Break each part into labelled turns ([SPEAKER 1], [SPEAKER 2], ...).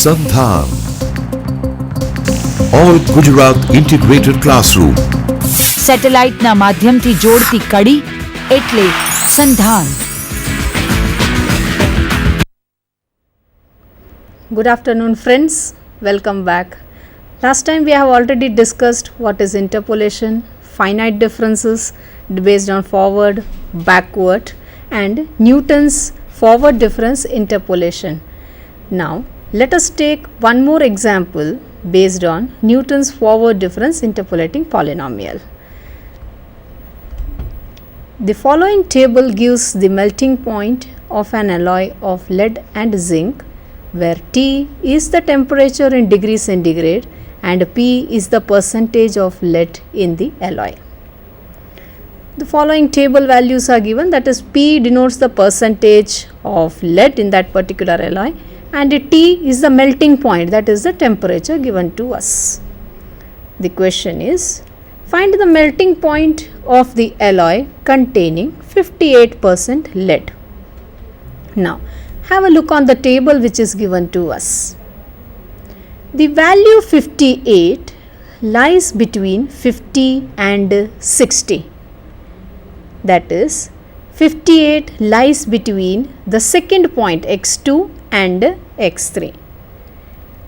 [SPEAKER 1] Sandhan. All Gujarat Integrated Classroom.
[SPEAKER 2] સેટેલાઇટના માધ્યમથી જોડતી કડી એટલે સંધાન.
[SPEAKER 3] Good afternoon friends, welcome back. Last time we have already discussed what is interpolation, finite differences based on forward, backward and Newton's forward difference interpolation. Now let us take one more example based on Newton's forward difference interpolating polynomial. The following table gives the melting point of an alloy of lead and zinc, where T is the temperature in degrees centigrade and P is the percentage of lead in the alloy. The following table values are given, that is P denotes the percentage of lead in that particular alloy and T is the melting point, that is the temperature given to us. The question is, find the melting point of the alloy containing 58% lead. Now have a look on the table which is given to us. The value 58 lies between 50 and 60. That is 58 lies between the second point x2 and x3.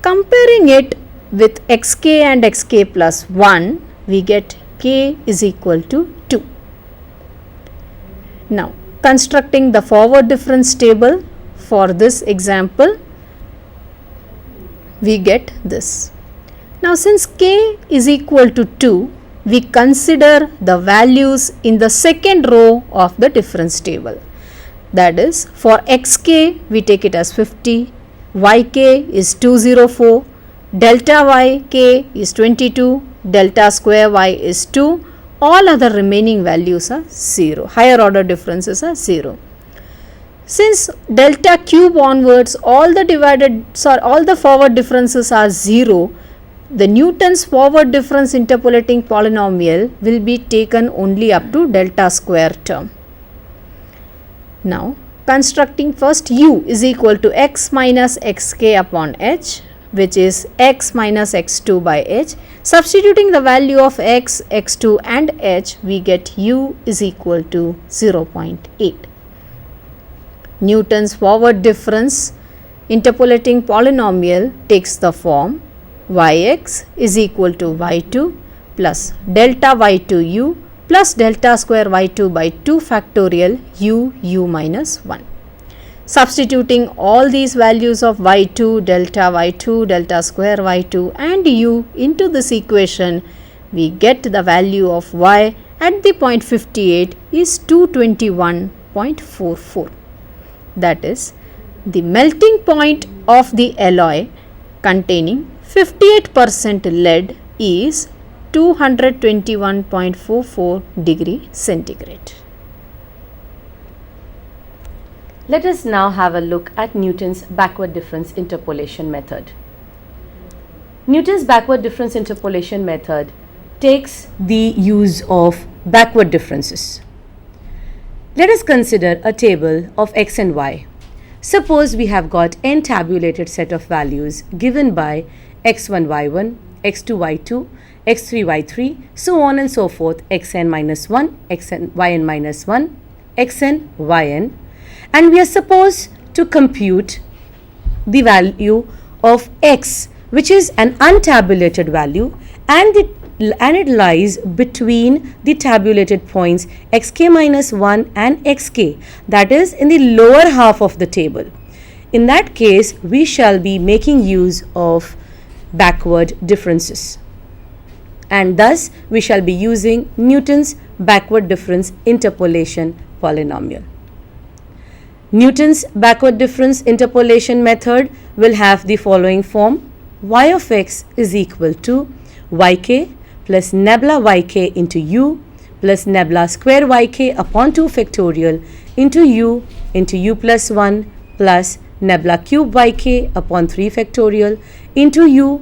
[SPEAKER 3] Comparing it with xk and xk plus 1, we get k is equal to 2. Now constructing the forward difference table for this example, we get this. Now since k is equal to 2, we consider the values in the second row of the difference table. That is, for xk we take it as 50, yk is 204, delta yk is 22, delta square y is 2, all other remaining values are 0, higher order differences are 0. Since delta cube onwards all the forward differences are 0, the Newton's forward difference interpolating polynomial will be taken only up to delta square term. Now constructing first u is equal to x minus xk upon h, which is x minus x2 by h. Substituting the value of x, x2 and h, we get u is equal to 0.8. Newton's forward difference interpolating polynomial takes the form yx is equal to y2 plus delta y2 u plus delta square y2 by 2 factorial u minus 1. Substituting all these values of y2, delta square y2 and u into this equation, we get the value of y at the point 58 is 221.44. That is, the melting point of the alloy containing 58% lead is 221.44 degree centigrade.
[SPEAKER 4] Let us now have a look at Newton's backward difference interpolation method. Newton's backward difference interpolation method takes the use of backward differences. Let us consider a table of x and y. Suppose we have got n tabulated set of values given by x1 y1, x2 y2, x3 y3, so on and so forth, xn minus 1, yn minus 1, xn, yn, and we are supposed to compute the value of x, which is an untabulated value, and it lies between the tabulated points xk minus 1 and xk, that is in the lower half of the table. In that case, we shall be making use of backward differences, and thus we shall be using Newton's backward difference interpolation polynomial. Newton's backward difference interpolation method will have the following form: y of x is equal to yk plus nabla yk into u plus nabla square yk upon 2 factorial into u plus 1 plus nabla cube yk upon 3 factorial into u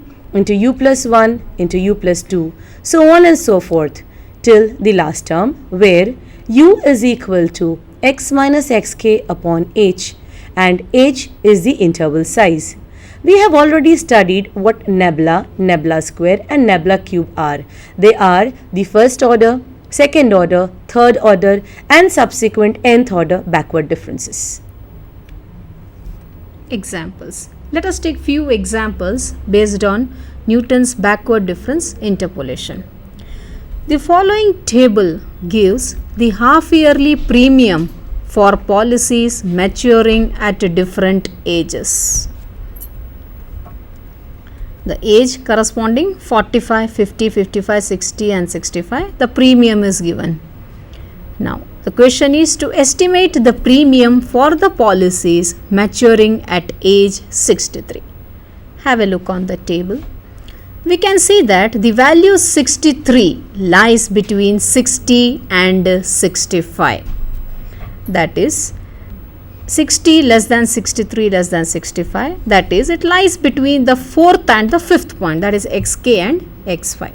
[SPEAKER 4] plus 1 into u plus 2, so on and so forth till the last term, where u is equal to x minus xk upon h, and h is the interval size. We have already studied what nebula, nebula square and nebula cube are. They are the first order, second order, third order and subsequent nth order backward differences.
[SPEAKER 3] Examples. Let us take few examples based on Newton's backward difference interpolation. The following table gives the half-yearly premium for policies maturing at different ages. The age corresponding 45, 50, 55, 60 and 65, the premium is given. Now, the question is to estimate the premium for the policies maturing at age 63. Have a look on the table. We can see that the value 63 lies between 60 and 65. That is 60 less than 63 less than 65. That is, it lies between the fourth and the fifth point, that is xk and x5.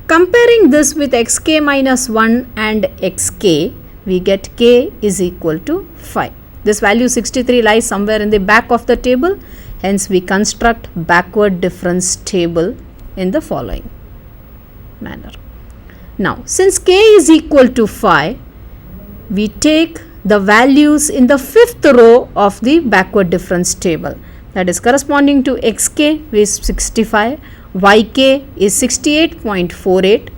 [SPEAKER 3] Comparing this with xk minus 1 and xk, we get k is equal to 5. This value 63 lies somewhere in the back of the table. Hence, we construct backward difference table in the following manner. Now, since k is equal to 5, we take the values in the fifth row of the backward difference table. That is corresponding to xk is 65, yk is 68.48,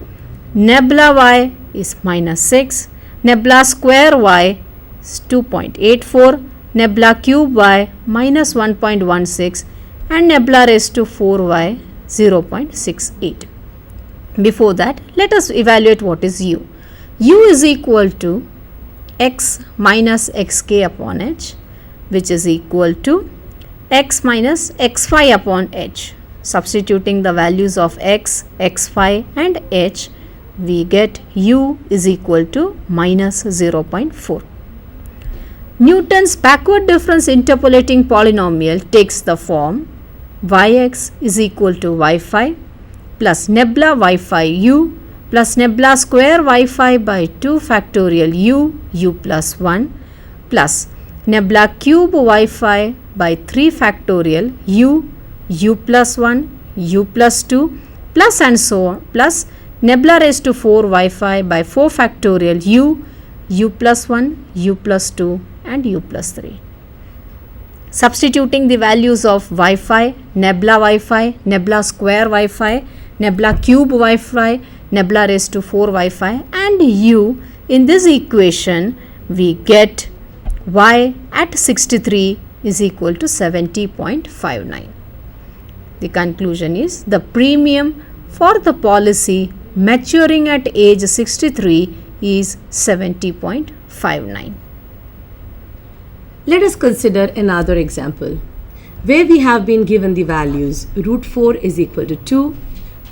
[SPEAKER 3] nebula y is minus 6, nebula square y is 2.84, nebula cube y minus 1.16 and nebula raised to 4y 0.68. Before that, let us evaluate what is u. U is equal to x minus xk upon h, which is equal to x minus x5 upon h. Substituting the values of x, x5 and h, we get u is equal to minus 0.4. Newton's backward difference interpolating polynomial takes the form yx is equal to y5 plus nebula y5 u plus nebula square y5 by 2 factorial u plus 1 plus nebula cube y5 by 3 factorial u plus 1, u plus 2 plus and so on plus nebula raised to 4 y5 by 4 factorial u plus 1, u plus 2 and u plus 3. Substituting the values of y5, nebula square y5, nebula cube y5, nebula raised to 4 y5 and u in this equation, we get y at 63 is equal to 70.59. The conclusion is the premium for the policy maturing at age 63 is 70.59.
[SPEAKER 4] Let us consider another example where we have been given the values root 4 is equal to 2,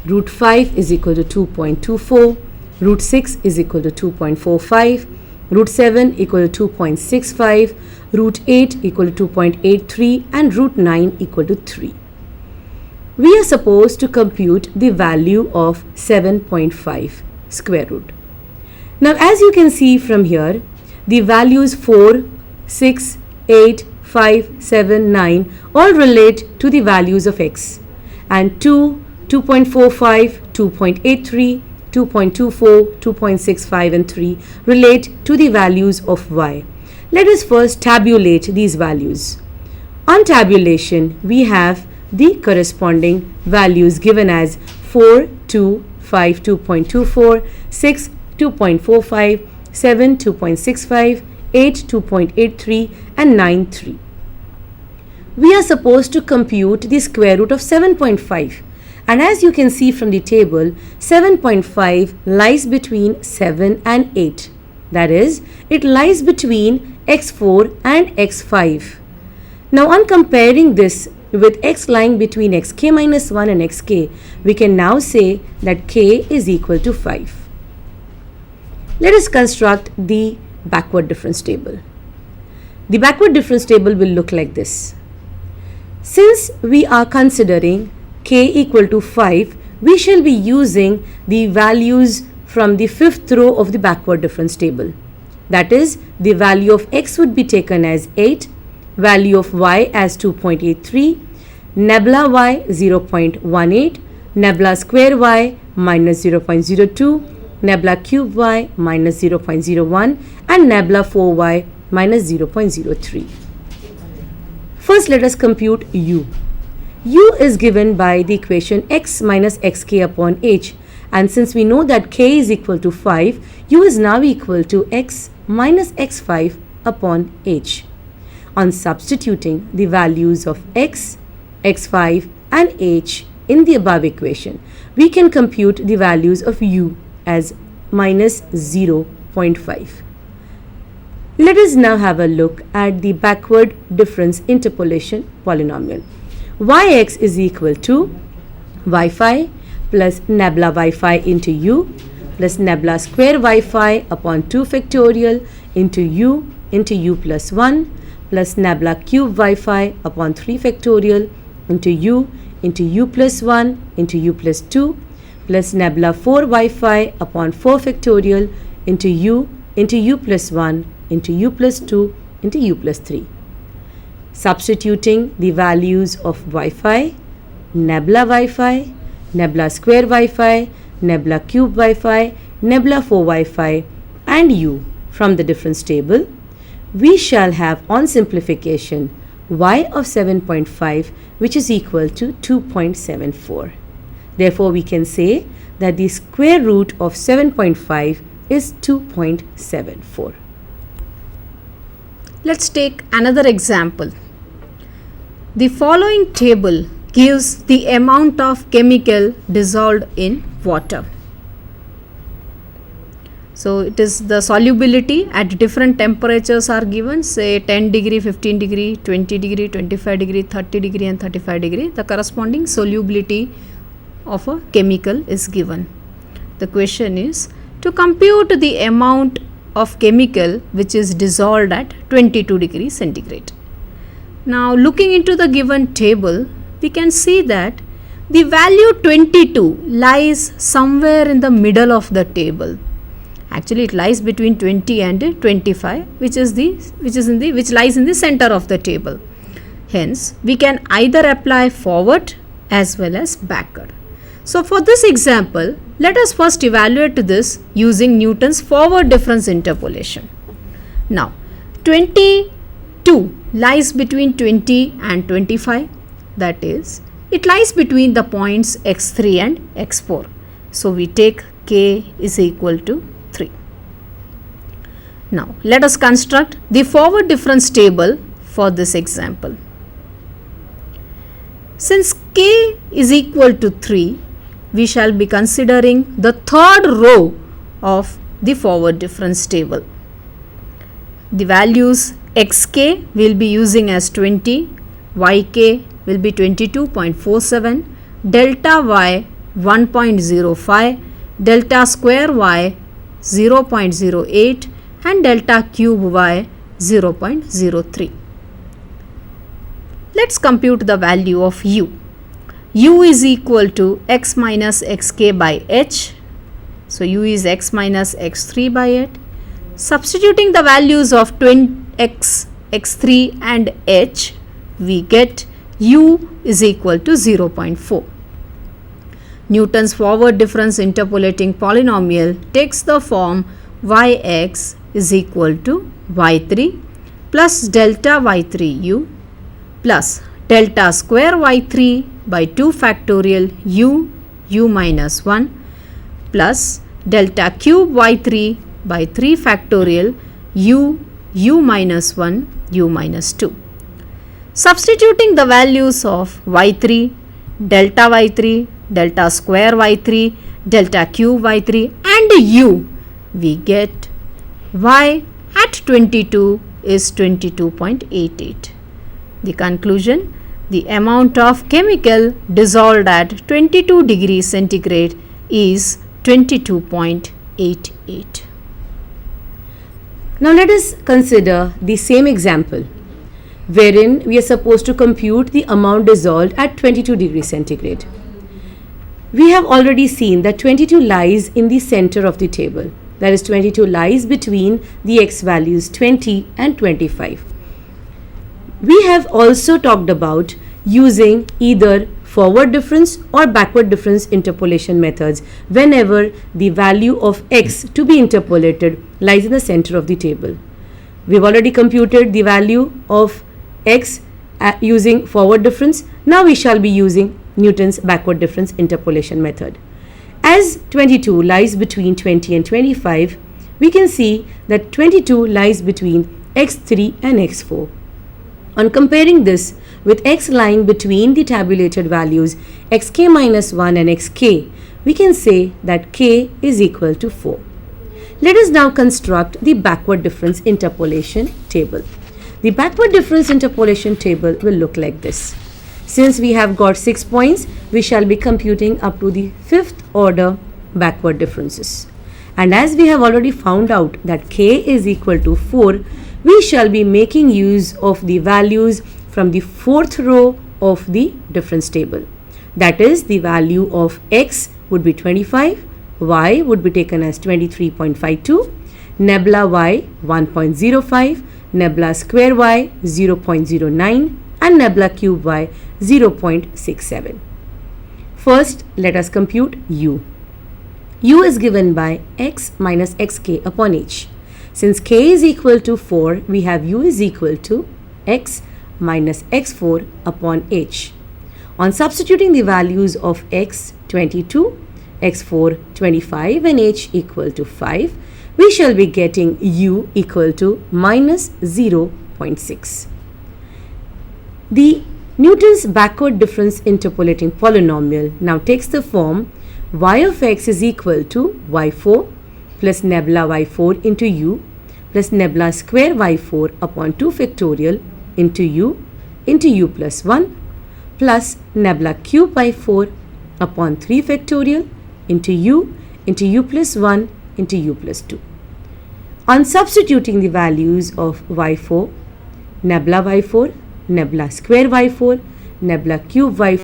[SPEAKER 4] root 5 is equal to 2.24, root 6 is equal to 2.45, root 7 equal to 2.65, root 8 equal to 2.83 and root 9 equal to 3. We are supposed to compute the value of 7.5 square root. Now, as you can see from here, the values 4, 6, 8, 5, 7, 9 all relate to the values of x, and 2, 2.45, 2.83, 2.24, 2.65 and 3 relate to the values of y. Let us first tabulate these values. On tabulation, we have the corresponding values given as 4, 2, 5, 2.24, 6, 2.45, 7, 2.65, 8, 2.83 and 9, 3. We are supposed to compute the square root of 7.5, and as you can see from the table, 7.5 lies between 7 and 8. That is, it lies between x4 and x5. Now, on comparing this with x lying between xk minus 1 and xk, we can now say that k is equal to 5. Let us construct the backward difference table. The backward difference table will look like this. Since we are considering k equal to 5, we shall be using the values from the fifth row of the backward difference table. That is, the value of x would be taken as 8, value of y as 2.83, Nabla y 0.18, Nabla square y minus 0.02, Nabla cube y minus 0.01 and Nabla 4y minus 0.03. First, let us compute u. U is given by the equation x minus xk upon h, and since we know that k is equal to 5, u is now equal to x minus x5 upon h. On substituting the values of x, x5 and h in the above equation, we can compute the values of u as minus 0.5. Let us now have a look at the backward difference interpolation polynomial. Yx is equal to y5 plus nabla y5 into u plus nabla square y5 upon 2 factorial into u plus 1 plus nabla cube y5 upon 3 factorial into u plus 1 into u plus 2 plus nabla 4 y5 upon 4 factorial into u plus 1 into u plus 2 into u plus 3. Substituting the values of y5, nabla y5, nabla square y5, nabla cube y5, nabla 4 y5 and u from the difference table, we shall have on simplification y of 7.5 which is equal to 2.74. Therefore, we can say that the square root of 7.5 is 2.74.
[SPEAKER 3] Let's take another example. The following table gives the amount of chemical dissolved in water. So it is the solubility at different temperatures are given, say 10 degree, 15 degree, 20 degree, 25 degree, 30 degree and 35 degree. The corresponding solubility of a chemical is given. The question is to compute the amount of chemical which is dissolved at 22 degrees centigrade. Now looking into the given table, we can see that the value 22 lies somewhere in the middle of the table. Actually it lies between 20 and 25 which lies in the center of the table. Hence we can either apply forward as well as backward. So for this example, let us first evaluate this using Newton's forward difference interpolation. Now 22 lies between 20 and 25, that is, it lies between the points x3 and x4. So we take k is equal to 3. Now let us construct the forward difference table for this example. Since k is equal to 3, we shall be considering the third row of the forward difference table. The values xk will be using as 20, yk will be 22.47, delta y 1.05, delta square y 0.08 and delta cube y 0.03. Let's compute the value of u. U is equal to x minus xk by h. So u is x minus x3 by 8. Substituting the values of x, x3 and h, we get u is equal to 0.4. Newton's forward difference interpolating polynomial takes the form yx is equal to y3 plus delta y3u plus delta square y3 by 2 factorial u minus 1 plus delta cube y3 by 3 factorial u minus 1 u minus 2. Substituting the values of y3, delta square y3, delta cube y3 and u, we get y at 22 is 22.88. The conclusion: the amount of chemical dissolved at 22 degrees centigrade is 22.88.
[SPEAKER 4] Now let us consider the same example wherein we are supposed to compute the amount dissolved at 22 degrees centigrade. We have already seen that 22 lies in the center of the table. That is, 22 lies between the x values 20 and 25. We have also talked about using either forward difference or backward difference interpolation methods whenever the value of x to be interpolated lies in the center of the table. We've already computed the value of x using forward difference. Now we shall be using Newton's backward difference interpolation method. As 22 lies between 20 and 25, we can see that 22 lies between x3 and x4. On comparing this with x lying between the tabulated values xk minus 1 and xk, we can say that k is equal to 4. Let us now construct the backward difference interpolation table. The backward difference interpolation table will look like this. Since we have got 6 points, we shall be computing up to the 5th order backward differences. And as we have already found out that k is equal to 4, we shall be making use of the values from the 4th row of the difference table. That is, the value of x would be 25, y would be taken as 23.52, nebula y 1.05, nebula square y 0.09 and nebula cube y 0.67. First, let us compute u. U is given by x minus xk upon h. Since k is equal to 4, we have u is equal to x minus x4 upon h. On substituting the values of x 22, x4 25 and h equal to 5, we shall be getting u equal to minus 0.6. The Newton's backward difference interpolating polynomial now takes the form y of x is equal to y4 plus nebula y4 into u plus nebula square y4 upon 2 factorial into u plus 1 plus nebula cube y4 upon 3 factorial into u plus 1 into u plus 2. On substituting the values of y4, nebula y4, nebula square y4, nebula cube y4